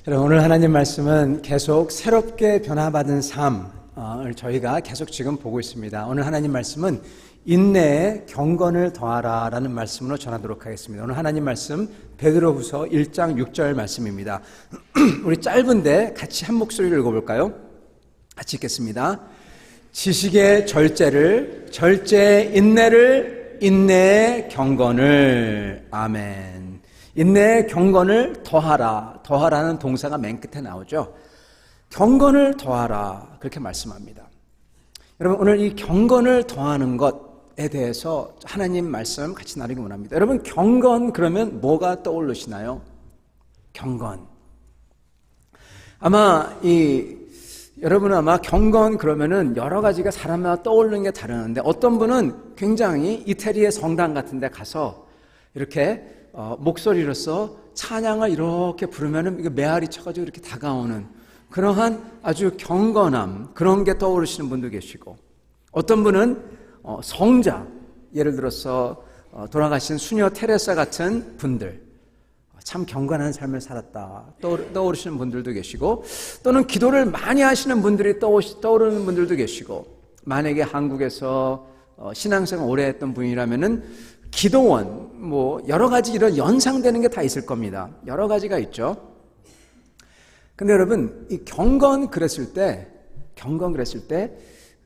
여러분, 오늘 하나님 말씀은 계속 새롭게 변화받은 삶을 저희가 계속 지금 보고 있습니다. 오늘 하나님 말씀은 인내에 경건을 더하라 라는 말씀으로 전하도록 하겠습니다. 오늘 하나님 말씀 베드로후서 1장 6절 말씀입니다. 우리 짧은데 같이 한 목소리로 읽어볼까요? 같이 읽겠습니다. 지식의 절제를, 절제의 인내를, 인내의 경건을. 아멘. 인내의 경건을 더하라. 더하라는 동사가 맨 끝에 나오죠. 경건을 더하라. 그렇게 말씀합니다. 여러분, 오늘 이 경건을 더하는 것에 대해서 하나님 말씀 같이 나누기 원합니다. 여러분, 경건 그러면 뭐가 떠오르시나요? 경건. 여러분은 아마 경건 그러면은 여러 가지가 사람마다 떠오르는 게 다르는데, 어떤 분은 굉장히 이태리의 성당 같은 데 가서 이렇게 목소리로서 찬양을 이렇게 부르면은 이게 메아리 쳐가지고 이렇게 다가오는 그러한 아주 경건함, 그런 게 떠오르시는 분도 계시고, 어떤 분은 성자, 예를 들어서 돌아가신 수녀 테레사 같은 분들, 참 경건한 삶을 살았다 떠오르시는 분들도 계시고, 또는 기도를 많이 하시는 분들이 떠오르는 분들도 계시고, 만약에 한국에서 신앙생활 오래 했던 분이라면은 기도원, 여러 가지 이런 연상되는 게 다 있을 겁니다. 여러 가지가 있죠. 근데 여러분, 이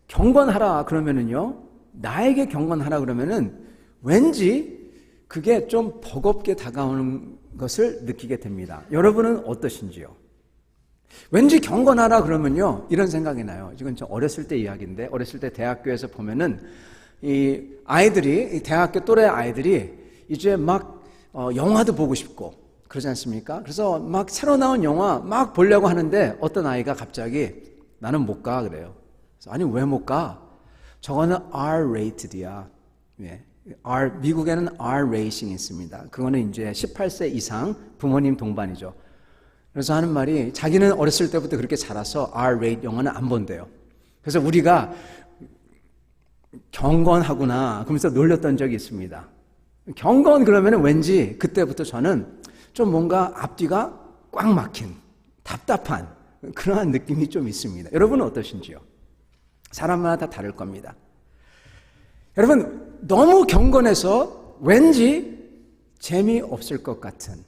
경건하라 그러면은요, 나에게 경건하라 그러면은 왠지 그게 좀 버겁게 다가오는 것을 느끼게 됩니다. 여러분은 어떠신지요? 왠지 경건하라 그러면요, 이런 생각이 나요. 이건 좀 어렸을 때 이야기인데, 어렸을 때 대학교에서 보면은 이 대학교 또래 아이들이 이제 막 영화도 보고 싶고 그러지 않습니까? 그래서 막 새로 나온 영화 막 보려고 하는데, 어떤 아이가 갑자기 나는 못 가 그래요. 그래서 아니, 왜 못 가? 저거는 R-rated이야. 예. 미국에는 R-rating이 있습니다. 그거는 이제 18세 이상 부모님 동반이죠. 그래서 하는 말이, 자기는 어렸을 때부터 그렇게 자라서 R-rate 영화는 안 본대요. 그래서 우리가 경건하구나 그러면서 놀렸던 적이 있습니다. 경건 그러면 왠지 그때부터 저는 좀 뭔가 앞뒤가 꽉 막힌, 답답한 그러한 느낌이 좀 있습니다. 여러분은 어떠신지요? 사람마다 다 다를 겁니다. 여러분, 너무 경건해서 왠지 재미없을 것 같은,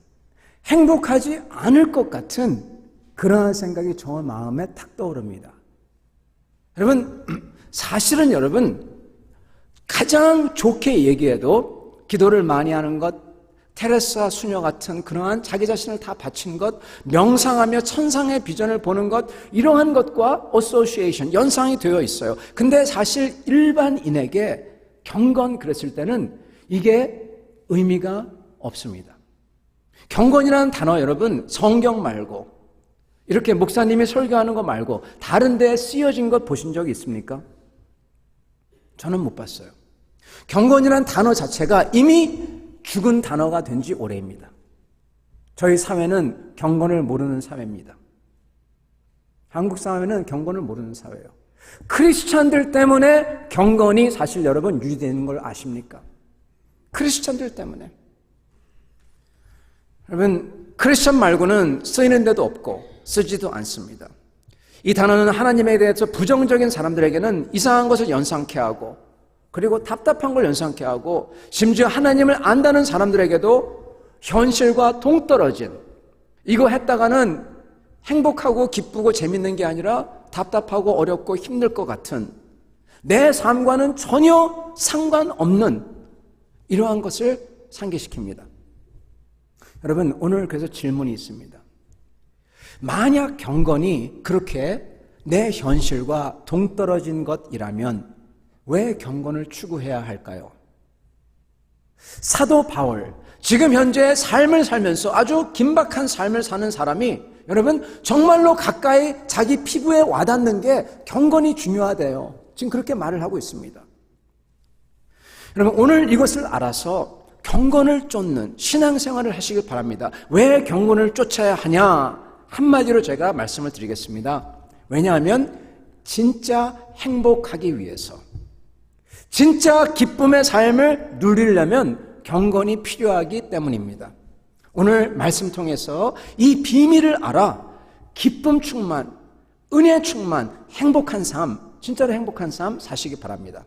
행복하지 않을 것 같은 그러한 생각이 저 마음에 탁 떠오릅니다. 여러분, 사실은 여러분, 가장 좋게 얘기해도 기도를 많이 하는 것, 테레사 수녀 같은 그러한 자기 자신을 다 바친 것, 명상하며 천상의 비전을 보는 것, 이러한 것과 어소시에이션, 연상이 되어 있어요. 근데 사실 일반인에게 경건 그랬을 때는 이게 의미가 없습니다. 경건이라는 단어, 여러분, 성경 말고 이렇게 목사님이 설교하는 거 말고 다른 데에 쓰여진 것 보신 적이 있습니까? 저는 못 봤어요. 경건이라는 단어 자체가 이미 죽은 단어가 된 지 오래입니다. 저희 사회는 경건을 모르는 사회입니다. 한국 사회는 경건을 모르는 사회예요. 크리스찬들 때문에 경건이 사실 여러분 유지되는 걸 아십니까? 크리스찬들 때문에. 여러분, 크리스찬 말고는 쓰이는 데도 없고 쓰지도 않습니다. 이 단어는 하나님에 대해서 부정적인 사람들에게는 이상한 것을 연상케 하고, 그리고 답답한 걸 연상케 하고, 심지어 하나님을 안다는 사람들에게도 현실과 동떨어진, 이거 했다가는 행복하고 기쁘고 재밌는 게 아니라 답답하고 어렵고 힘들 것 같은, 내 삶과는 전혀 상관없는 이러한 것을 상기시킵니다. 여러분, 오늘 그래서 질문이 있습니다. 만약 경건이 그렇게 내 현실과 동떨어진 것이라면 왜 경건을 추구해야 할까요? 사도 바울, 지금 현재 삶을 살면서 아주 긴박한 삶을 사는 사람이, 여러분, 정말로 가까이 자기 피부에 와닿는 게 경건이 중요하대요. 지금 그렇게 말을 하고 있습니다. 여러분, 오늘 이것을 알아서 경건을 쫓는 신앙생활을 하시길 바랍니다. 왜 경건을 쫓아야 하냐? 한마디로 제가 말씀을 드리겠습니다. 왜냐하면 진짜 행복하기 위해서, 진짜 기쁨의 삶을 누리려면 경건이 필요하기 때문입니다. 오늘 말씀 통해서 이 비밀을 알아 기쁨 충만, 은혜 충만, 행복한 삶, 진짜로 행복한 삶 사시기 바랍니다.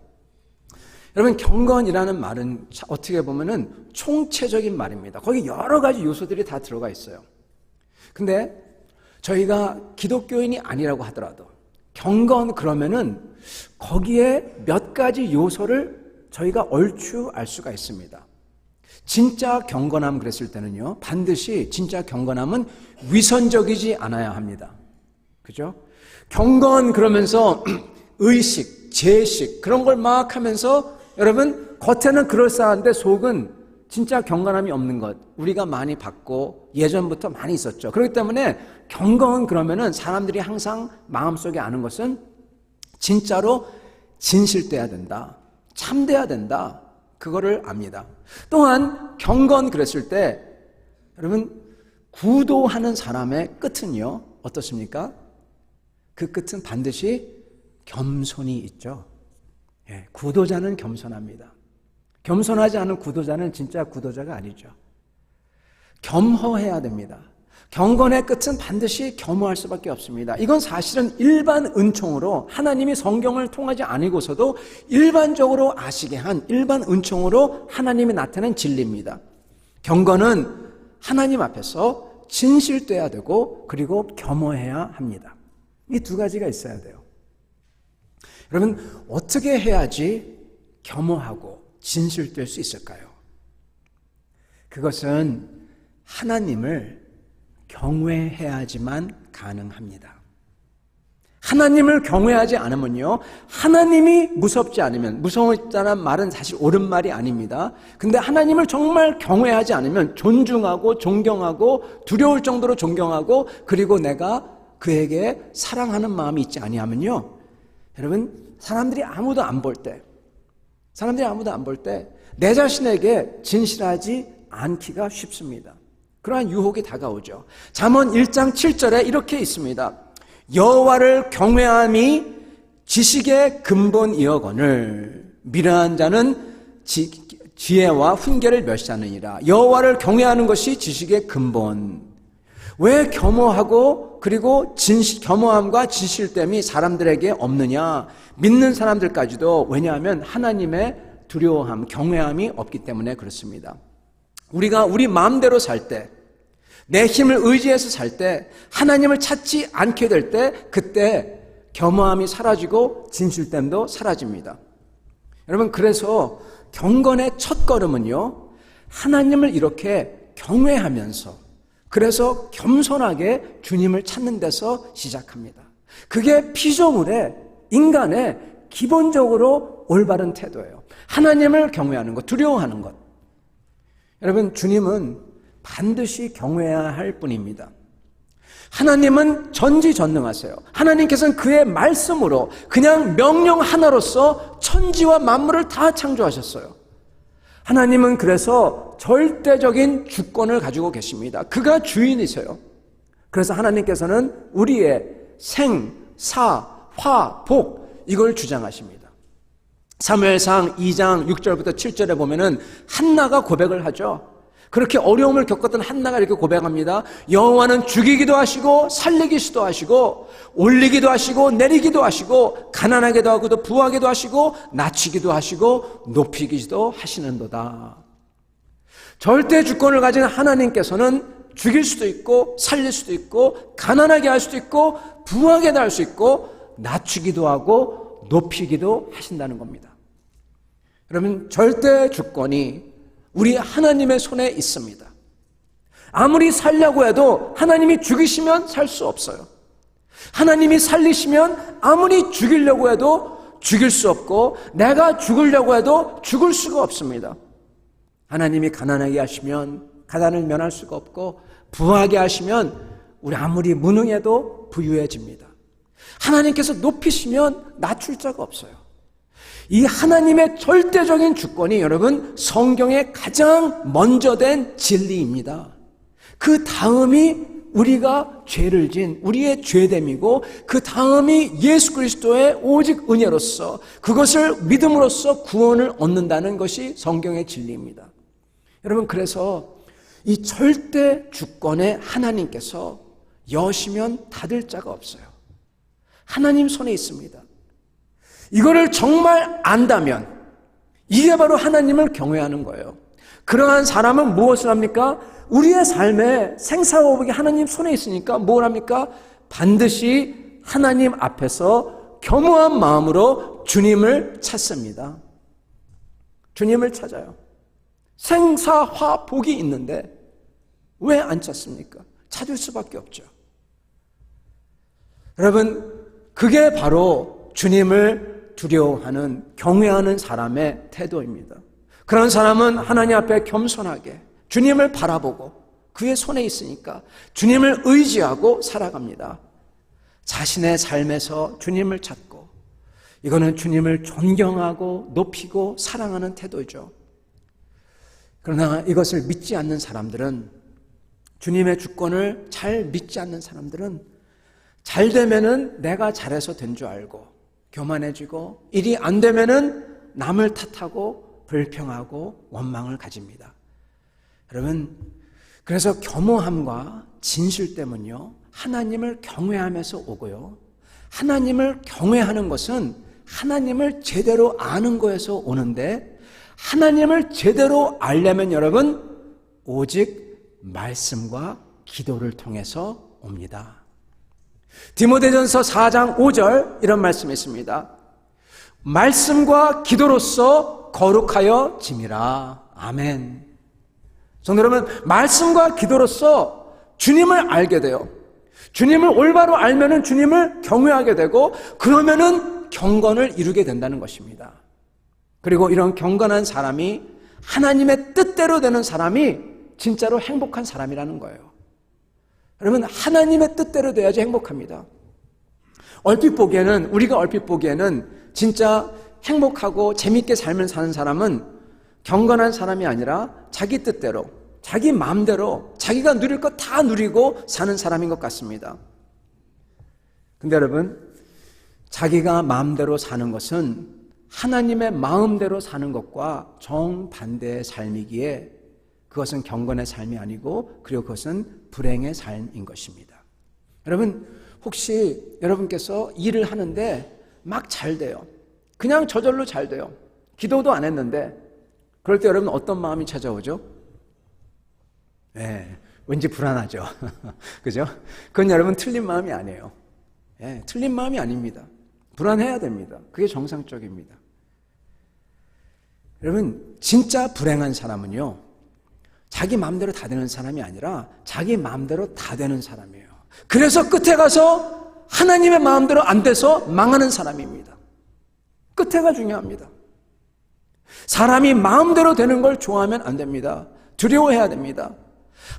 여러분, 경건이라는 말은 어떻게 보면은 총체적인 말입니다. 거기 여러 가지 요소들이 다 들어가 있어요. 근데 저희가 기독교인이 아니라고 하더라도 경건 그러면은 거기에 몇 가지 요소를 저희가 얼추 알 수가 있습니다. 진짜 경건함 그랬을 때는요, 반드시 진짜 경건함은 위선적이지 않아야 합니다. 그죠? 경건 그러면서 의식, 제식 그런 걸 막 하면서 여러분 겉에는 그럴싸한데 속은 진짜 경건함이 없는 것 우리가 많이 봤고 예전부터 많이 있었죠. 그렇기 때문에 경건 그러면은 사람들이 항상 마음속에 아는 것은 진짜로 진실돼야 된다, 참돼야 된다, 그거를 압니다. 또한 경건 그랬을 때 여러분 구도하는 사람의 끝은요 어떻습니까? 그 끝은 반드시 겸손이 있죠. 예, 구도자는 겸손합니다. 겸손하지 않은 구도자는 진짜 구도자가 아니죠. 겸허해야 됩니다. 경건의 끝은 반드시 겸허할 수밖에 없습니다. 이건 사실은 일반 은총으로 하나님이 성경을 통하지 않고서도 일반적으로 아시게 한 일반 은총으로 하나님이 나타낸 진리입니다. 경건은 하나님 앞에서 진실돼야 되고 그리고 겸허해야 합니다. 이 두 가지가 있어야 돼요. 여러분, 어떻게 해야지 겸허하고 진실될 수 있을까요? 그것은 하나님을 경외해야지만 가능합니다. 하나님을 경외하지 않으면요, 하나님이 무섭지 않으면, 무서웠다는 말은 사실 옳은 말이 아닙니다. 근데 하나님을 정말 경외하지 않으면 존중하고 존경하고 두려울 정도로 존경하고 그리고 내가 그에게 사랑하는 마음이 있지 아니하면요, 여러분, 사람들이 아무도 안 볼 때 내 자신에게 진실하지 않기가 쉽습니다. 그러한 유혹이 다가오죠. 잠언 1장 7절에 이렇게 있습니다. 여호와를 경외함이 지식의 근본이어거늘 미련한 자는 지혜와 훈계를 멸시하느니라. 여호와를 경외하는 것이 지식의 근본. 왜 겸허하고 그리고 겸허함과 진실됨이 사람들에게 없느냐? 믿는 사람들까지도. 왜냐하면 하나님의 두려워함, 경외함이 없기 때문에 그렇습니다. 우리가 우리 마음대로 살 때, 내 힘을 의지해서 살 때, 하나님을 찾지 않게 될 때, 그때 겸허함이 사라지고 진실됨도 사라집니다. 여러분, 그래서 경건의 첫 걸음은요, 하나님을 이렇게 경외하면서, 그래서 겸손하게 주님을 찾는 데서 시작합니다. 그게 피조물의, 인간의 기본적으로 올바른 태도예요. 하나님을 경외하는 것, 두려워하는 것. 여러분, 주님은 반드시 경외해야 할 분입니다. 하나님은 전지전능하세요. 하나님께서는 그의 말씀으로 그냥 명령 하나로서 천지와 만물을 다 창조하셨어요. 하나님은 그래서 절대적인 주권을 가지고 계십니다. 그가 주인이세요. 그래서 하나님께서는 우리의 생, 사, 화, 복 이걸 주장하십니다. 사무엘상 2장 6절부터 7절에 보면은 한나가 고백을 하죠. 그렇게 어려움을 겪었던 한나가 이렇게 고백합니다. 여호와는 죽이기도 하시고 살리기도 하시고 올리기도 하시고 내리기도 하시고 가난하게도 하고 부하게도 하시고 낮추기도 하시고 높이기도 하시는도다. 절대 주권을 가진 하나님께서는 죽일 수도 있고 살릴 수도 있고 가난하게 할 수도 있고 부하게도 할 수 있고 낮추기도 하고 높이기도 하신다는 겁니다. 여러분, 절대 주권이 우리 하나님의 손에 있습니다. 아무리 살려고 해도 하나님이 죽이시면 살 수 없어요. 하나님이 살리시면 아무리 죽이려고 해도 죽일 수 없고 내가 죽으려고 해도 죽을 수가 없습니다. 하나님이 가난하게 하시면 가난을 면할 수가 없고 부하게 하시면 우리 아무리 무능해도 부유해집니다. 하나님께서 높이시면 낮출 자가 없어요. 이 하나님의 절대적인 주권이 여러분 성경에 가장 먼저 된 진리입니다. 그 다음이 우리가 죄를 진 우리의 죄됨이고 그 다음이 예수 그리스도의 오직 은혜로서 그것을 믿음으로써 구원을 얻는다는 것이 성경의 진리입니다. 여러분, 그래서 이 절대 주권의 하나님께서 여시면 닫을 자가 없어요. 하나님 손에 있습니다. 이거를 정말 안다면 이게 바로 하나님을 경외하는 거예요. 그러한 사람은 무엇을 합니까? 우리의 삶에 생사호흡이 하나님 손에 있으니까 뭘 합니까? 반드시 하나님 앞에서 겸허한 마음으로 주님을 찾습니다. 주님을 찾아요. 생사화 복이 있는데 왜 안 찾습니까? 찾을 수밖에 없죠. 여러분, 그게 바로 주님을 두려워하는, 경외하는 사람의 태도입니다. 그런 사람은 하나님 앞에 겸손하게 주님을 바라보고 그의 손에 있으니까 주님을 의지하고 살아갑니다. 자신의 삶에서 주님을 찾고, 이거는 주님을 존경하고 높이고 사랑하는 태도죠. 그러나 이것을 믿지 않는 사람들은, 주님의 주권을 잘 믿지 않는 사람들은 잘 되면은 내가 잘해서 된 줄 알고 교만해지고, 일이 안 되면은 남을 탓하고 불평하고 원망을 가집니다. 여러분, 그래서 겸허함과 진실 때문요, 하나님을 경외하면서 오고요, 하나님을 경외하는 것은 하나님을 제대로 아는 거에서 오는데, 하나님을 제대로 알려면 여러분 오직 말씀과 기도를 통해서 옵니다. 디모데전서 4장 5절 이런 말씀이 있습니다. 말씀과 기도로서 거룩하여 짐이라. 아멘. 성도 여러분, 말씀과 기도로서 주님을 알게 돼요. 주님을 올바로 알면은 주님을 경외하게 되고, 그러면은 경건을 이루게 된다는 것입니다. 그리고 이런 경건한 사람이, 하나님의 뜻대로 되는 사람이 진짜로 행복한 사람이라는 거예요. 여러분, 하나님의 뜻대로 돼야지 행복합니다. 우리가 얼핏 보기에는 진짜 행복하고 재밌게 삶을 사는 사람은 경건한 사람이 아니라 자기 뜻대로, 자기 마음대로 자기가 누릴 것 다 누리고 사는 사람인 것 같습니다. 근데 여러분, 자기가 마음대로 사는 것은 하나님의 마음대로 사는 것과 정반대의 삶이기에 그것은 경건의 삶이 아니고, 그리고 그것은 불행의 삶인 것입니다. 여러분, 혹시 여러분께서 일을 하는데 막 잘 돼요. 그냥 저절로 잘 돼요. 기도도 안 했는데, 그럴 때 여러분 어떤 마음이 찾아오죠? 네, 왠지 불안하죠. 그죠? 그건 여러분 틀린 마음이 아니에요. 네, 틀린 마음이 아닙니다. 불안해야 됩니다. 그게 정상적입니다. 여러분, 진짜 불행한 사람은요, 자기 마음대로 다 되는 사람이 아니라 자기 마음대로 다 되는 사람이에요. 그래서 끝에 가서 하나님의 마음대로 안 돼서 망하는 사람입니다. 끝에가 중요합니다. 사람이 마음대로 되는 걸 좋아하면 안 됩니다. 두려워해야 됩니다.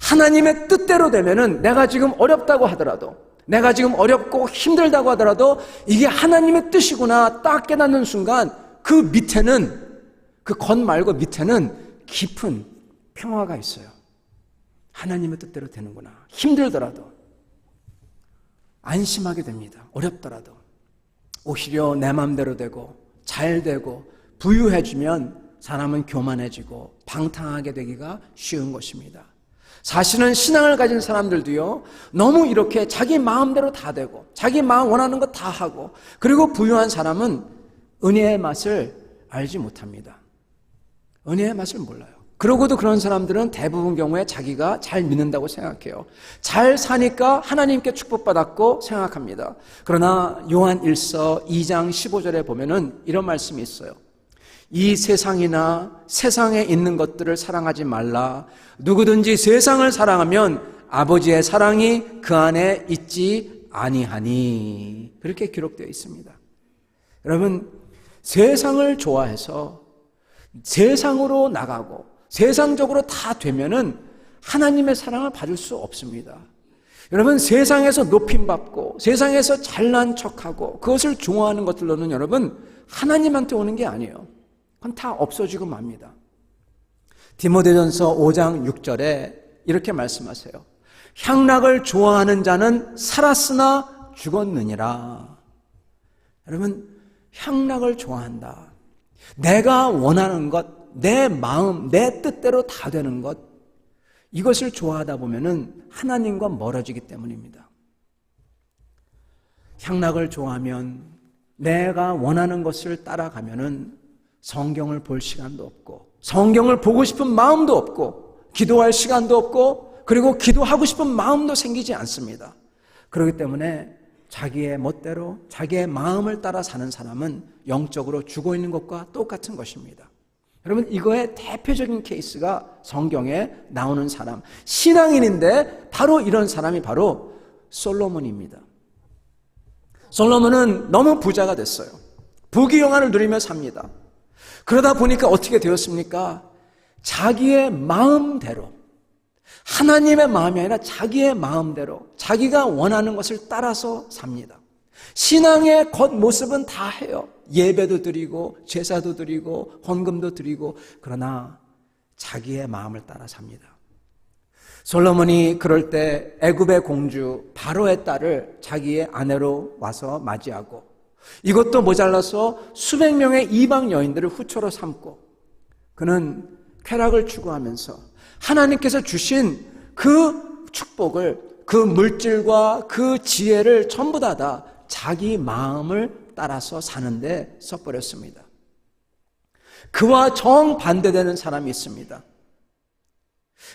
하나님의 뜻대로 되면은, 내가 지금 어렵다고 하더라도, 내가 지금 어렵고 힘들다고 하더라도 이게 하나님의 뜻이구나 딱 깨닫는 순간, 그 밑에는, 그 겉 말고 밑에는 깊은 평화가 있어요. 하나님의 뜻대로 되는구나. 힘들더라도 안심하게 됩니다. 어렵더라도. 오히려 내 마음대로 되고 잘 되고 부유해지면 사람은 교만해지고 방탕하게 되기가 쉬운 것입니다. 사실은 신앙을 가진 사람들도요, 너무 이렇게 자기 마음대로 다 되고 자기 마음 원하는 거 다 하고, 그리고 부유한 사람은 은혜의 맛을 알지 못합니다. 은혜의 맛을 몰라요. 그러고도 그런 사람들은 대부분 경우에 자기가 잘 믿는다고 생각해요. 잘 사니까 하나님께 축복받았고 생각합니다. 그러나 요한 1서 2장 15절에 보면은 이런 말씀이 있어요. 이 세상이나 세상에 있는 것들을 사랑하지 말라. 누구든지 세상을 사랑하면 아버지의 사랑이 그 안에 있지 아니하니. 그렇게 기록되어 있습니다. 여러분, 세상을 좋아해서 세상으로 나가고 세상적으로 다 되면은 하나님의 사랑을 받을 수 없습니다. 여러분, 세상에서 높임받고 세상에서 잘난 척하고 그것을 좋아하는 것들로는 여러분 하나님한테 오는 게 아니에요. 그건 다 없어지고 맙니다. 디모데전서 5장 6절에 이렇게 말씀하세요. 향락을 좋아하는 자는 살았으나 죽었느니라. 여러분, 향락을 좋아한다. 내가 원하는 것, 내 마음, 내 뜻대로 다 되는 것, 이것을 좋아하다 보면은 하나님과 멀어지기 때문입니다. 향락을 좋아하면 내가 원하는 것을 따라가면은 성경을 볼 시간도 없고 성경을 보고 싶은 마음도 없고 기도할 시간도 없고 그리고 기도하고 싶은 마음도 생기지 않습니다. 그렇기 때문에 자기의 멋대로 자기의 마음을 따라 사는 사람은 영적으로 죽어 있는 것과 똑같은 것입니다. 여러분, 이거의 대표적인 케이스가 성경에 나오는 사람, 신앙인인데 바로 이런 사람이 바로 솔로몬입니다. 솔로몬은 너무 부자가 됐어요. 부귀영화를 누리며 삽니다. 그러다 보니까 어떻게 되었습니까? 자기의 마음대로, 하나님의 마음이 아니라 자기의 마음대로 자기가 원하는 것을 따라서 삽니다. 신앙의 겉모습은 다 해요. 예배도 드리고 제사도 드리고 헌금도 드리고, 그러나 자기의 마음을 따라 삽니다. 솔로몬이 그럴 때 애굽의 공주 바로의 딸을 자기의 아내로 와서 맞이하고, 이것도 모자라서 수백 명의 이방 여인들을 후처로 삼고, 그는 쾌락을 추구하면서 하나님께서 주신 그 축복을, 그 물질과 그 지혜를 전부 다 자기 마음을 따라서 사는데 써버렸습니다. 그와 정반대되는 사람이 있습니다.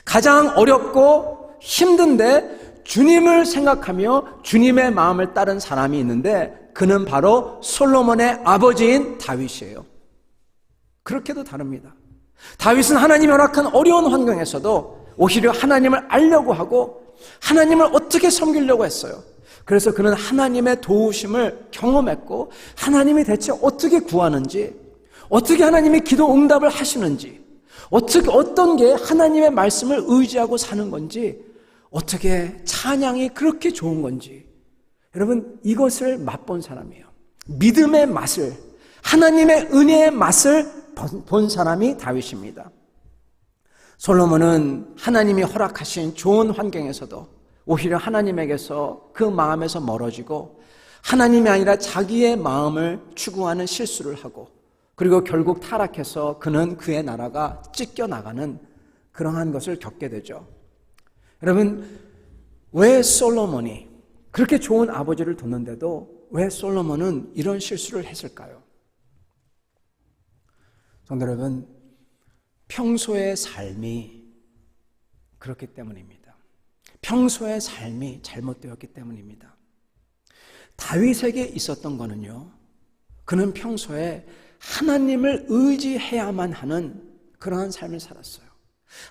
가장 어렵고 힘든데 주님을 생각하며 주님의 마음을 따른 사람이 있는데, 그는 바로 솔로몬의 아버지인 다윗이에요. 그렇게도 다릅니다. 다윗은 하나님이 허락한 어려운 환경에서도 오히려 하나님을 알려고 하고 하나님을 어떻게 섬기려고 했어요. 그래서 그는 하나님의 도우심을 경험했고, 하나님이 대체 어떻게 구하는지, 어떻게 하나님이 기도 응답을 하시는지, 어떤 게 하나님의 말씀을 의지하고 사는 건지, 어떻게 찬양이 그렇게 좋은 건지, 여러분, 이것을 맛본 사람이에요. 믿음의 맛을, 하나님의 은혜의 맛을 본 사람이 다윗입니다. 솔로몬은 하나님이 허락하신 좋은 환경에서도 오히려 하나님에게서 그 마음에서 멀어지고 하나님이 아니라 자기의 마음을 추구하는 실수를 하고, 그리고 결국 타락해서 그는 그의 나라가 찢겨나가는 그러한 것을 겪게 되죠. 여러분, 왜 솔로몬이 그렇게 좋은 아버지를 뒀는데도 왜 솔로몬은 이런 실수를 했을까요? 성도 여러분, 평소의 삶이 그렇기 때문입니다. 평소의 삶이 잘못되었기 때문입니다. 다윗에게 있었던 거는요, 그는 평소에 하나님을 의지해야만 하는 그러한 삶을 살았어요.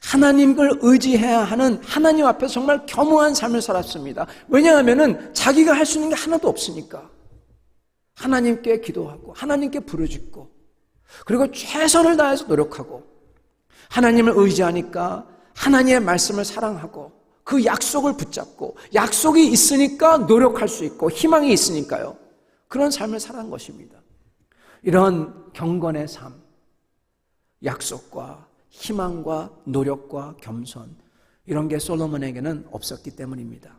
하나님을 의지해야 하는, 하나님 앞에서 정말 겸허한 삶을 살았습니다. 왜냐하면 자기가 할 수 있는 게 하나도 없으니까. 하나님께 기도하고 하나님께 부르짖고, 그리고 최선을 다해서 노력하고, 하나님을 의지하니까 하나님의 말씀을 사랑하고 그 약속을 붙잡고, 약속이 있으니까 노력할 수 있고 희망이 있으니까요, 그런 삶을 살아간 것입니다. 이런 경건의 삶, 약속과 희망과 노력과 겸손, 이런 게 솔로몬에게는 없었기 때문입니다.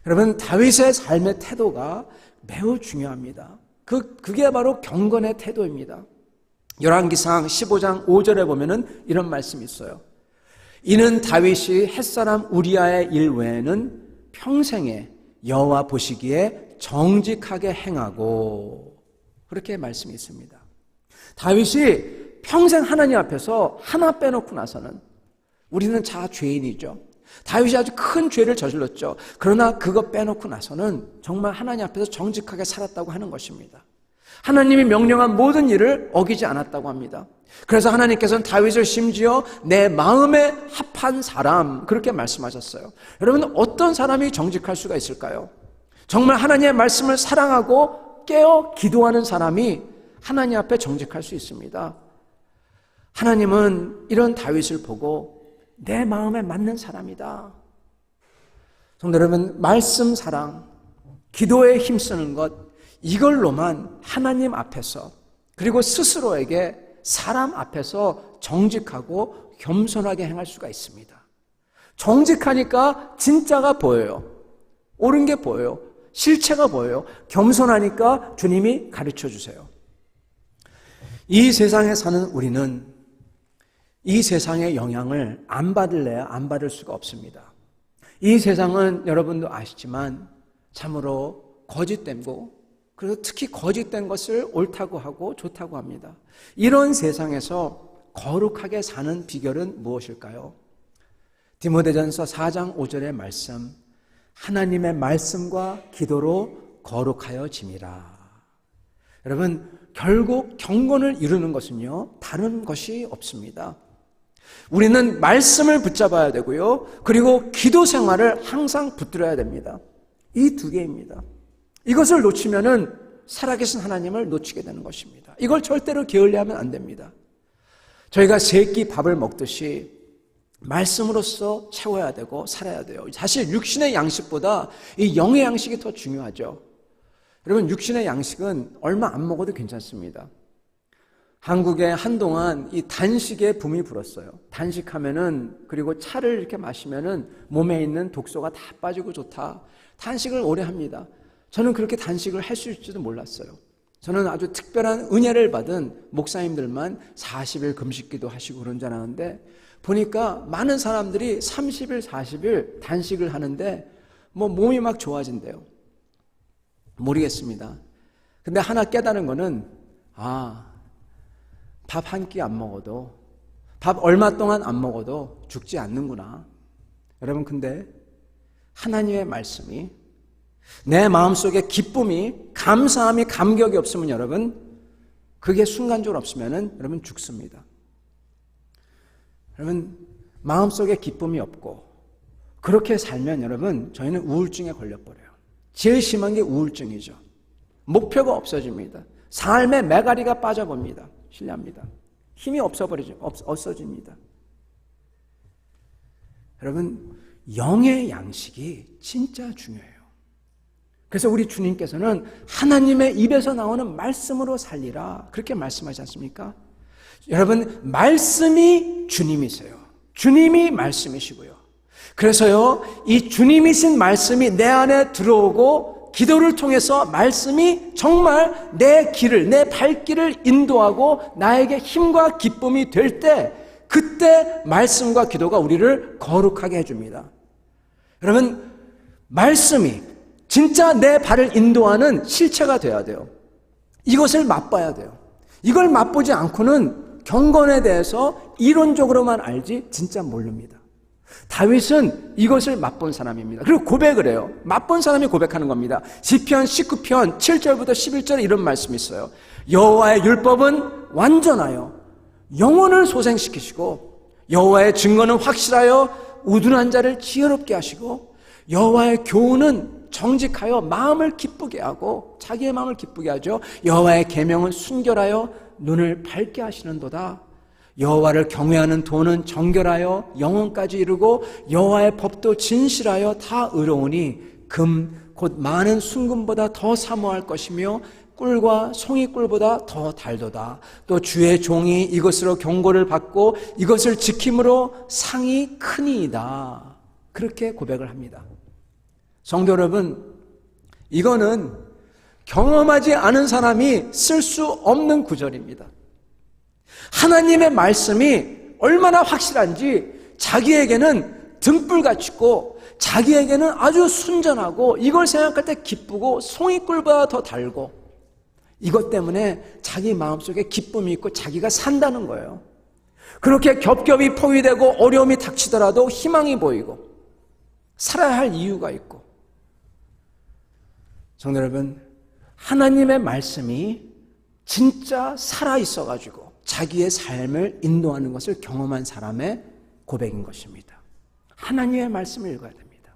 여러분, 다윗의 삶의 태도가 매우 중요합니다. 그게 바로 경건의 태도입니다. 열왕기상 15장 5절에 보면은 이런 말씀이 있어요. 이는 다윗이 햇사람 우리아의 일 외에는 평생에 여호와 보시기에 정직하게 행하고, 그렇게 말씀이 있습니다. 다윗이 평생 하나님 앞에서 하나 빼놓고 나서는, 우리는 다 죄인이죠. 다윗이 아주 큰 죄를 저질렀죠. 그러나 그거 빼놓고 나서는 정말 하나님 앞에서 정직하게 살았다고 하는 것입니다. 하나님이 명령한 모든 일을 어기지 않았다고 합니다. 그래서 하나님께서는 다윗을 심지어 내 마음에 합한 사람, 그렇게 말씀하셨어요. 여러분, 어떤 사람이 정직할 수가 있을까요? 정말 하나님의 말씀을 사랑하고 깨어 기도하는 사람이 하나님 앞에 정직할 수 있습니다. 하나님은 이런 다윗을 보고 내 마음에 맞는 사람이다. 성도 여러분, 말씀 사랑, 기도에 힘쓰는 것, 이걸로만 하나님 앞에서, 그리고 스스로에게 사람 앞에서 정직하고 겸손하게 행할 수가 있습니다. 정직하니까 진짜가 보여요. 옳은 게 보여요. 실체가 보여요. 겸손하니까 주님이 가르쳐 주세요. 이 세상에 사는 우리는 이 세상의 영향을 안 받을래야 안 받을 수가 없습니다. 이 세상은 여러분도 아시지만 참으로 거짓되고, 그리고 특히 거짓된 것을 옳다고 하고 좋다고 합니다. 이런 세상에서 거룩하게 사는 비결은 무엇일까요? 디모데전서 4장 5절의 말씀, 하나님의 말씀과 기도로 거룩하여 짐이라. 여러분, 결국 경건을 이루는 것은요, 다른 것이 없습니다. 우리는 말씀을 붙잡아야 되고요, 그리고 기도 생활을 항상 붙들어야 됩니다. 이 두 개입니다. 이것을 놓치면은 살아계신 하나님을 놓치게 되는 것입니다. 이걸 절대로 게을리하면 안 됩니다. 저희가 세 끼 밥을 먹듯이 말씀으로써 채워야 되고 살아야 돼요. 사실 육신의 양식보다 이 영의 양식이 더 중요하죠. 여러분, 육신의 양식은 얼마 안 먹어도 괜찮습니다. 한국에 한동안 이 단식에 붐이 불었어요. 단식하면은, 그리고 차를 이렇게 마시면은 몸에 있는 독소가 다 빠지고 좋다. 단식을 오래 합니다. 저는 그렇게 단식을 할 수 있을지도 몰랐어요. 저는 아주 특별한 은혜를 받은 목사님들만 40일 금식기도 하시고 그런 줄 알았는데, 보니까 많은 사람들이 30일, 40일 단식을 하는데 몸이 막 좋아진대요. 모르겠습니다. 근데 하나 깨달은 거는, 밥 한 끼 안 먹어도, 밥 얼마 동안 안 먹어도 죽지 않는구나. 여러분, 근데 하나님의 말씀이, 내 마음속에 기쁨이, 감사함이, 감격이 없으면 여러분, 그게 순간적으로 없으면 여러분 죽습니다. 여러분, 마음속에 기쁨이 없고 그렇게 살면 여러분, 저희는 우울증에 걸려버려요. 제일 심한 게 우울증이죠. 목표가 없어집니다. 삶의 매가리가 빠져봅니다. 실례합니다. 힘이 없어집니다. 여러분, 영의 양식이 진짜 중요해요. 그래서 우리 주님께서는 하나님의 입에서 나오는 말씀으로 살리라, 그렇게 말씀하지 않습니까? 여러분, 말씀이 주님이세요. 주님이 말씀이시고요. 그래서요, 이 주님이신 말씀이 내 안에 들어오고 기도를 통해서 말씀이 정말 내 길을, 내 발길을 인도하고 나에게 힘과 기쁨이 될 때, 그때 말씀과 기도가 우리를 거룩하게 해줍니다. 여러분, 말씀이 진짜 내 발을 인도하는 실체가 돼야 돼요. 이것을 맛봐야 돼요. 이걸 맛보지 않고는 경건에 대해서 이론적으로만 알지 진짜 모릅니다. 다윗은 이것을 맛본 사람입니다. 그리고 고백을 해요. 맛본 사람이 고백하는 겁니다. 시편 19편 7절부터 11절에 이런 말씀이 있어요. 여호와의 율법은 완전하여 영혼을 소생시키시고, 여호와의 증거는 확실하여 우둔한 자를 지혜롭게 하시고, 여호와의 교훈은 정직하여 마음을 기쁘게 하고, 자기의 마음을 기쁘게 하죠. 여호와의 계명은 순결하여 눈을 밝게 하시는도다. 여호와를 경외하는 도는 정결하여 영혼까지 이루고, 여호와의 법도 진실하여 다 의로우니 금 곧 많은 순금보다 더 사모할 것이며 꿀과 송이꿀보다 더 달도다. 또 주의 종이 이것으로 경고를 받고 이것을 지킴으로 상이 크니이다. 그렇게 고백을 합니다. 성도 여러분, 이거는 경험하지 않은 사람이 쓸 수 없는 구절입니다. 하나님의 말씀이 얼마나 확실한지 자기에게는 등불같고, 자기에게는 아주 순전하고, 이걸 생각할 때 기쁘고 송이꿀보다 더 달고, 이것 때문에 자기 마음속에 기쁨이 있고 자기가 산다는 거예요. 그렇게 겹겹이 포위되고 어려움이 닥치더라도 희망이 보이고 살아야 할 이유가 있고. 성도 여러분, 하나님의 말씀이 진짜 살아있어가지고 자기의 삶을 인도하는 것을 경험한 사람의 고백인 것입니다. 하나님의 말씀을 읽어야 됩니다.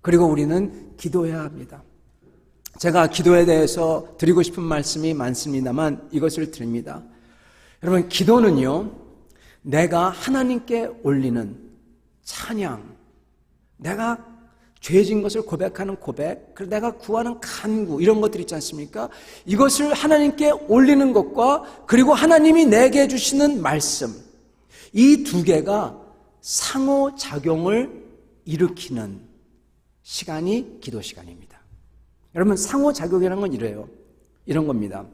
그리고 우리는 기도해야 합니다. 제가 기도에 대해서 드리고 싶은 말씀이 많습니다만 이것을 드립니다. 여러분, 기도는요, 내가 하나님께 올리는 찬양, 내가 죄진 것을 고백하는 고백, 그리고 내가 구하는 간구, 이런 것들 있지 않습니까? 이것을 하나님께 올리는 것과, 그리고 하나님이 내게 주시는 말씀, 이 두 개가 상호작용을 일으키는 시간이 기도 시간입니다. 여러분, 상호작용이라는 건 이런 겁니다.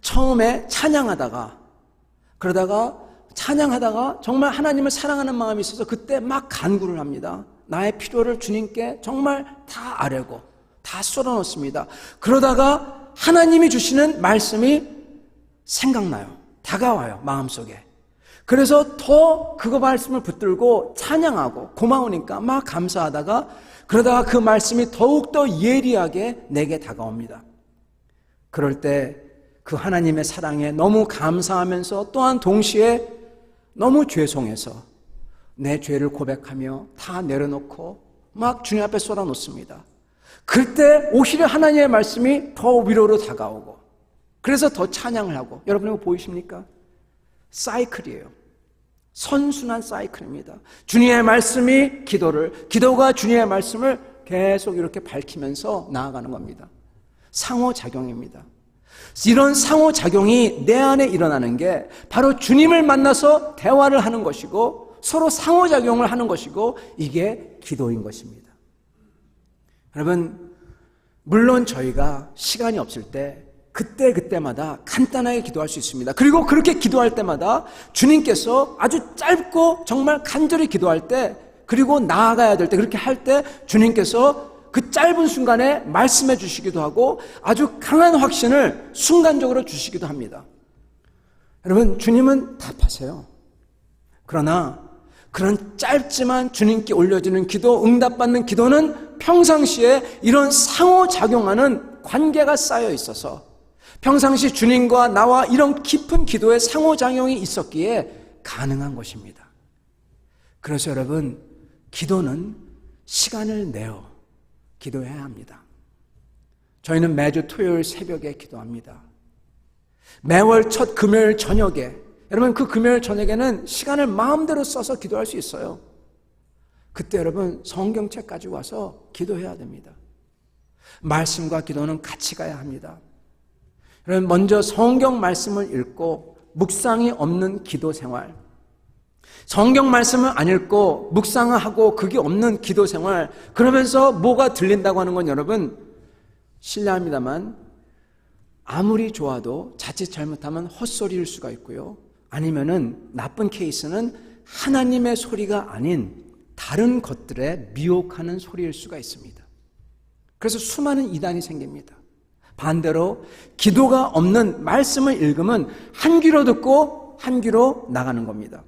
처음에 찬양하다가, 그러다가 찬양하다가 정말 하나님을 사랑하는 마음이 있어서 그때 막 간구를 합니다. 나의 필요를 주님께 정말 다 아뢰고 다 쏟아놓습니다. 그러다가 하나님이 주시는 말씀이 생각나요. 다가와요, 마음속에. 그래서 더 그거 말씀을 붙들고 찬양하고 고마우니까 막 감사하다가 그러다가 그 말씀이 더욱더 예리하게 내게 다가옵니다. 그럴 때 그 하나님의 사랑에 너무 감사하면서 또한 동시에 너무 죄송해서 내 죄를 고백하며 다 내려놓고 막 주님 앞에 쏟아놓습니다. 그때 오히려 하나님의 말씀이 더 위로로 다가오고 그래서 더 찬양을 하고, 여러분 이거 보이십니까? 사이클이에요. 선순환 사이클입니다. 주님의 말씀이 기도를, 기도가 주님의 말씀을 계속 이렇게 밝히면서 나아가는 겁니다. 상호작용입니다. 이런 상호작용이 내 안에 일어나는 게 바로 주님을 만나서 대화를 하는 것이고 서로 상호작용을 하는 것이고 이게 기도인 것입니다. 여러분, 물론 저희가 시간이 없을 때 그때마다 간단하게 기도할 수 있습니다. 그리고 그렇게 기도할 때마다 주님께서 아주 짧고 정말 간절히 기도할 때, 그리고 나아가야 될 때, 그렇게 할 때 주님께서 그 짧은 순간에 말씀해 주시기도 하고 아주 강한 확신을 순간적으로 주시기도 합니다. 여러분, 주님은 답하세요. 그러나 그런 짧지만 주님께 올려지는 기도, 응답받는 기도는 평상시에 이런 상호작용하는 관계가 쌓여 있어서 평상시 주님과 나와 이런 깊은 기도의 상호작용이 있었기에 가능한 것입니다. 그래서 여러분, 기도는 시간을 내어 기도해야 합니다. 저희는 매주 토요일 새벽에 기도합니다. 매월 첫 금요일 저녁에, 여러분 그 금요일 저녁에는 시간을 마음대로 써서 기도할 수 있어요. 그때 여러분 성경책 가지고 와서 기도해야 됩니다. 말씀과 기도는 같이 가야 합니다. 여러분, 먼저 성경 말씀을 읽고 묵상이 없는 기도 생활, 성경 말씀을 안 읽고 묵상을 하고 그게 없는 기도 생활, 그러면서 뭐가 들린다고 하는 건 여러분, 실례합니다만 아무리 좋아도 자칫 잘못하면 헛소리일 수가 있고요, 아니면은 나쁜 케이스는 하나님의 소리가 아닌 다른 것들에 미혹하는 소리일 수가 있습니다. 그래서 수많은 이단이 생깁니다. 반대로 기도가 없는 말씀을 읽으면 한 귀로 듣고 한 귀로 나가는 겁니다.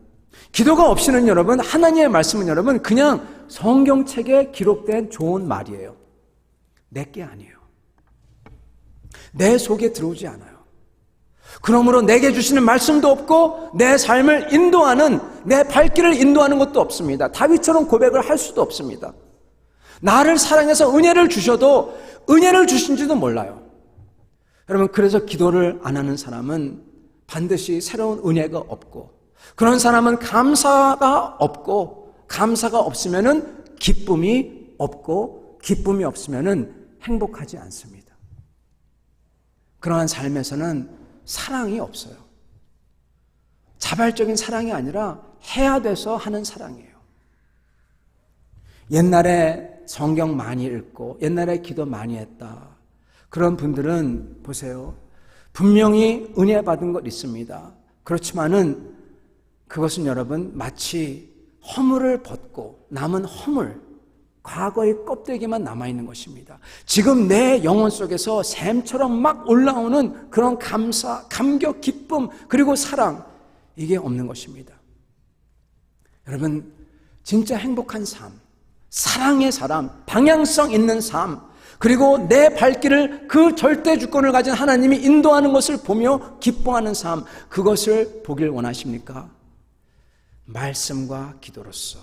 기도가 없이는 여러분, 하나님의 말씀은 여러분 그냥 성경책에 기록된 좋은 말이에요. 내게 아니에요. 내 속에 들어오지 않아요. 그러므로 내게 주시는 말씀도 없고 내 삶을 인도하는, 내 발길을 인도하는 것도 없습니다. 다윗처럼 고백을 할 수도 없습니다. 나를 사랑해서 은혜를 주셔도 은혜를 주신지도 몰라요. 여러분, 그래서 기도를 안 하는 사람은 반드시 새로운 은혜가 없고, 그런 사람은 감사가 없고, 감사가 없으면은 기쁨이 없고, 기쁨이 없으면은 행복하지 않습니다. 그러한 삶에서는 사랑이 없어요. 자발적인 사랑이 아니라 해야 돼서 하는 사랑이에요. 옛날에 성경 많이 읽고 옛날에 기도 많이 했다, 그런 분들은 보세요, 분명히 은혜 받은 것 있습니다. 그렇지만은 그것은 여러분 마치 허물을 벗고 남은 허물, 과거의 껍데기만 남아있는 것입니다. 지금 내 영혼 속에서 샘처럼 막 올라오는 그런 감사, 감격, 기쁨, 그리고 사랑, 이게 없는 것입니다. 여러분, 진짜 행복한 삶, 사랑의 사람, 방향성 있는 삶, 그리고 내 발길을 그 절대 주권을 가진 하나님이 인도하는 것을 보며 기뻐하는 삶, 그것을 보길 원하십니까? 말씀과 기도로서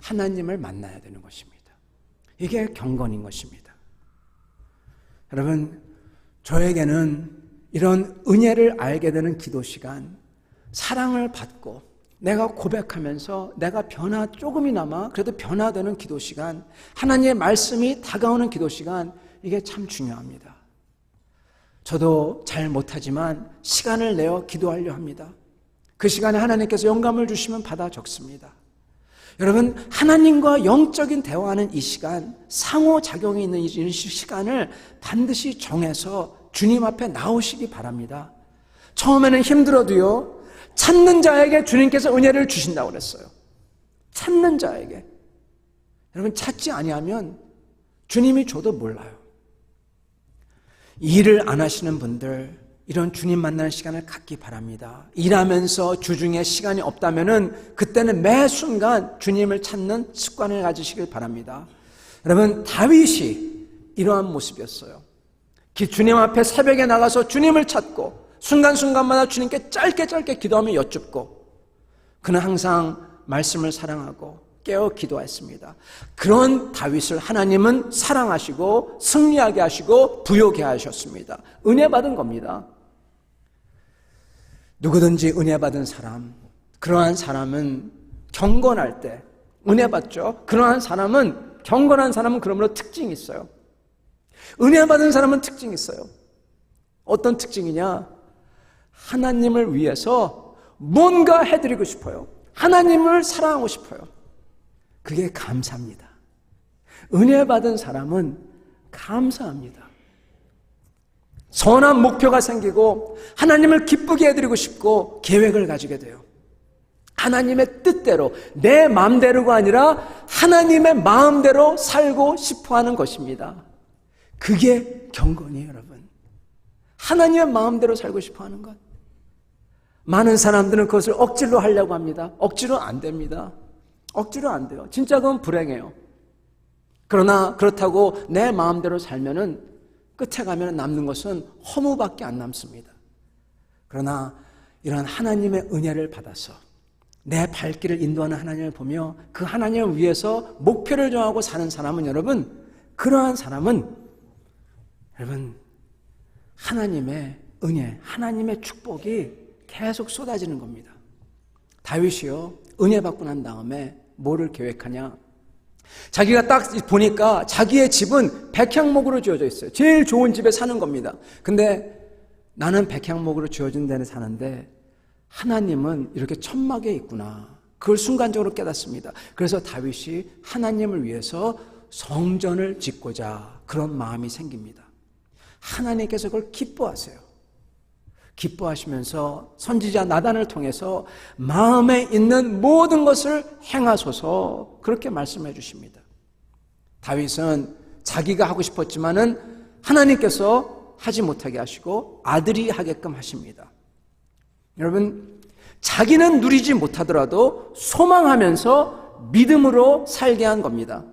하나님을 만나야 되는 것입니다. 이게 경건인 것입니다. 여러분, 저에게는 이런 은혜를 알게 되는 기도 시간, 사랑을 받고 내가 고백하면서 내가 조금이나마 그래도 변화되는 기도 시간, 하나님의 말씀이 다가오는 기도 시간, 이게 참 중요합니다. 저도 잘 못하지만 시간을 내어 기도하려 합니다. 그 시간에 하나님께서 영감을 주시면 받아 적습니다. 여러분, 하나님과 영적인 대화하는 이 시간, 상호작용이 있는 이 시간을 반드시 정해서 주님 앞에 나오시기 바랍니다. 처음에는 힘들어도요, 찾는 자에게 주님께서 은혜를 주신다고 그랬어요. 찾는 자에게. 여러분, 찾지 아니하면 주님이 줘도 몰라요. 일을 안 하시는 분들, 이런 주님 만나는 시간을 갖기 바랍니다. 일하면서 주중에 시간이 없다면은 그때는 매 순간 주님을 찾는 습관을 가지시길 바랍니다. 여러분, 다윗이 이러한 모습이었어요. 주님 앞에 새벽에 나가서 주님을 찾고 순간순간마다 주님께 짧게 기도하며 여쭙고, 그는 항상 말씀을 사랑하고 깨어 기도했습니다. 그런 다윗을 하나님은 사랑하시고 승리하게 하시고 부요케 하셨습니다. 은혜 받은 겁니다. 누구든지 은혜 받은 사람, 그러한 사람은 경건할 때 은혜 받죠. 그러한 사람은, 경건한 사람은 그러므로 특징이 있어요. 은혜 받은 사람은 특징이 있어요. 어떤 특징이냐? 하나님을 위해서 뭔가 해드리고 싶어요. 하나님을 사랑하고 싶어요. 그게 감사합니다. 은혜 받은 사람은 감사합니다. 선한 목표가 생기고 하나님을 기쁘게 해드리고 싶고 계획을 가지게 돼요. 하나님의 뜻대로, 내 마음대로가 아니라 하나님의 마음대로 살고 싶어하는 것입니다. 그게 경건이에요, 여러분. 하나님의 마음대로 살고 싶어하는 것. 많은 사람들은 그것을 억지로 하려고 합니다. 억지로 안 됩니다. 억지로 안 돼요. 진짜 그건 불행해요. 그러나 그렇다고 내 마음대로 살면은 끝에 가면 남는 것은 허무밖에 안 남습니다. 그러나 이런 하나님의 은혜를 받아서 내 발길을 인도하는 하나님을 보며 그 하나님을 위해서 목표를 정하고 사는 사람은, 여러분, 그러한 사람은 여러분 하나님의 은혜, 하나님의 축복이 계속 쏟아지는 겁니다. 다윗이요, 은혜 받고 난 다음에 뭐를 계획하냐? 자기가 딱 보니까 자기의 집은 백향목으로 지어져 있어요. 제일 좋은 집에 사는 겁니다. 근데 나는 백향목으로 지어진 데는 사는데 하나님은 이렇게 천막에 있구나. 그걸 순간적으로 깨닫습니다. 그래서 다윗이 하나님을 위해서 성전을 짓고자 그런 마음이 생깁니다. 하나님께서 그걸 기뻐하세요. 기뻐하시면서 선지자 나단을 통해서 마음에 있는 모든 것을 행하소서, 그렇게 말씀해 주십니다. 다윗은 자기가 하고 싶었지만은 하나님께서 하지 못하게 하시고 아들이 하게끔 하십니다. 여러분, 자기는 누리지 못하더라도 소망하면서 믿음으로 살게 한 겁니다.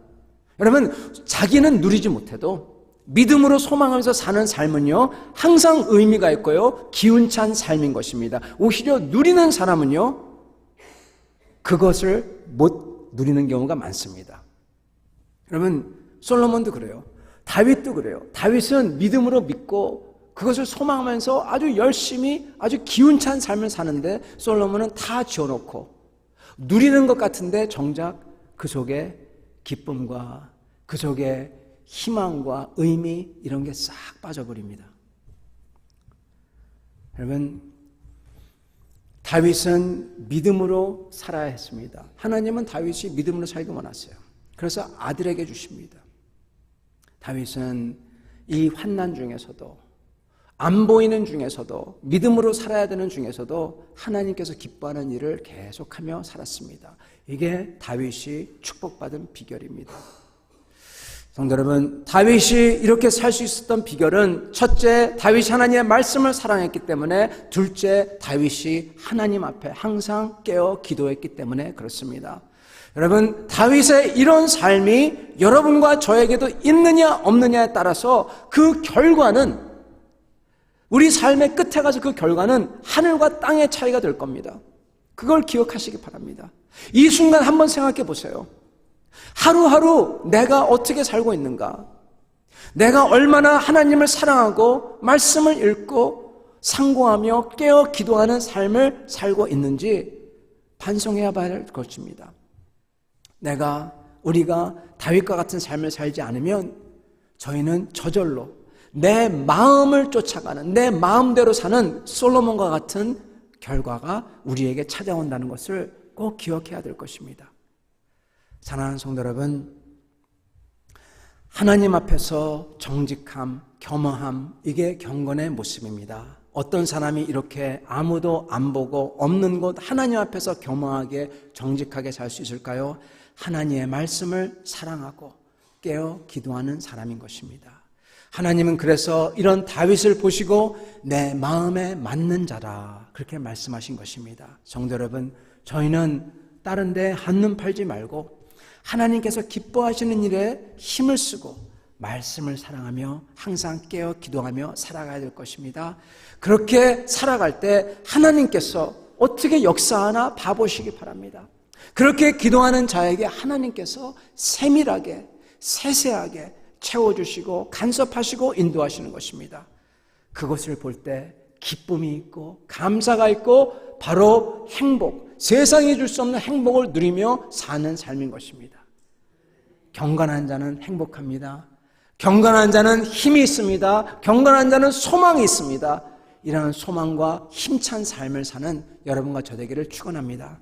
여러분, 자기는 누리지 못해도 믿음으로 소망하면서 사는 삶은요, 항상 의미가 있고요, 기운찬 삶인 것입니다. 오히려 누리는 사람은요, 그것을 못 누리는 경우가 많습니다. 여러분, 솔로몬도 그래요. 다윗도 그래요. 다윗은 믿음으로 믿고 그것을 소망하면서 아주 열심히 아주 기운찬 삶을 사는데, 솔로몬은 다 지어놓고 누리는 것 같은데 정작 그 속에 기쁨과 그 속에 희망과 의미, 이런 게 싹 빠져버립니다. 여러분, 다윗은 믿음으로 살아야 했습니다. 하나님은 다윗이 믿음으로 살기 원하세요. 그래서 아들에게 주십니다. 다윗은 이 환난 중에서도, 안 보이는 중에서도, 믿음으로 살아야 되는 중에서도 하나님께서 기뻐하는 일을 계속하며 살았습니다. 이게 다윗이 축복받은 비결입니다. 성도 여러분, 다윗이 이렇게 살 수 있었던 비결은, 첫째, 다윗이 하나님의 말씀을 사랑했기 때문에, 둘째, 다윗이 하나님 앞에 항상 깨어 기도했기 때문에 그렇습니다. 여러분, 다윗의 이런 삶이 여러분과 저에게도 있느냐 없느냐에 따라서 그 결과는, 우리 삶의 끝에 가서 그 결과는 하늘과 땅의 차이가 될 겁니다. 그걸 기억하시기 바랍니다. 이 순간 한번 생각해 보세요. 하루하루 내가 어떻게 살고 있는가? 내가 얼마나 하나님을 사랑하고 말씀을 읽고 상고하며 깨어 기도하는 삶을 살고 있는지 반성해야 할 것입니다. 우리가 다윗과 같은 삶을 살지 않으면 저희는 저절로 내 마음을 쫓아가는, 내 마음대로 사는 솔로몬과 같은 결과가 우리에게 찾아온다는 것을 꼭 기억해야 될 것입니다. 사랑하는 성도 여러분, 하나님 앞에서 정직함, 겸허함, 이게 경건의 모습입니다. 어떤 사람이 이렇게 아무도 안 보고 없는 곳 하나님 앞에서 겸허하게 정직하게 살 수 있을까요? 하나님의 말씀을 사랑하고 깨어 기도하는 사람인 것입니다. 하나님은 그래서 이런 다윗을 보시고 내 마음에 맞는 자라 그렇게 말씀하신 것입니다. 성도 여러분, 저희는 다른 데 한눈 팔지 말고 하나님께서 기뻐하시는 일에 힘을 쓰고 말씀을 사랑하며 항상 깨어 기도하며 살아가야 될 것입니다. 그렇게 살아갈 때 하나님께서 어떻게 역사하나 봐보시기 바랍니다. 그렇게 기도하는 자에게 하나님께서 세밀하게 세세하게 채워주시고 간섭하시고 인도하시는 것입니다. 그것을 볼 때 기쁨이 있고 감사가 있고 바로 행복, 세상이 줄 수 없는 행복을 누리며 사는 삶인 것입니다. 경건한 자는 행복합니다. 경건한 자는 힘이 있습니다. 경건한 자는 소망이 있습니다. 이러한 소망과 힘찬 삶을 사는 여러분과 저 되기를 축원합니다.